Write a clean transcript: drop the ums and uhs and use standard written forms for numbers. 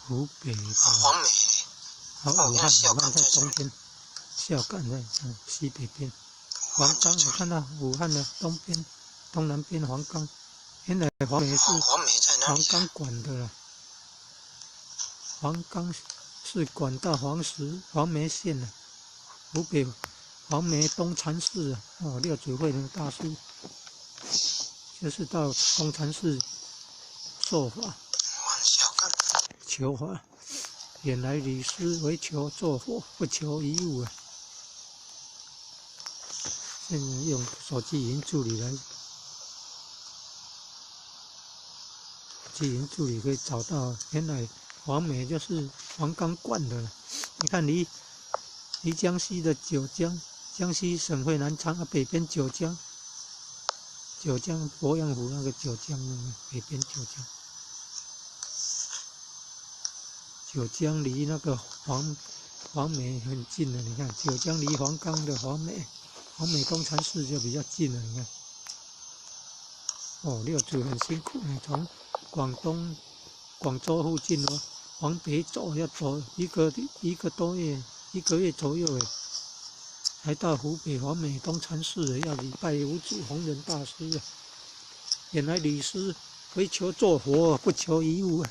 湖北的黄梅。武汉在中间，孝感在西北边。黄冈我看到武汉的东南边黄冈，原来黄梅是黄冈管的了。黄冈是管到黄梅县的，湖北黄梅东禅寺啊，廖祖慧能大师就是到东禅寺受法求法。原来李师为求做佛，不求一物啊。现在用手机语音助理来，手机语音助理可以找到，原来黄梅就是黄冈灌的了。你看离江西的九江，江西省会南昌北边九江鄱阳湖那个九江北边九江离那个黄梅很近了，你看九江离黄冈的黄梅东禅寺就比较近了，你看。六祖很辛苦，从广州附近往北走，要走一个月左右才到湖北黄梅东禅寺要礼拜五祖弘忍大师原来李师为求做佛，不求一物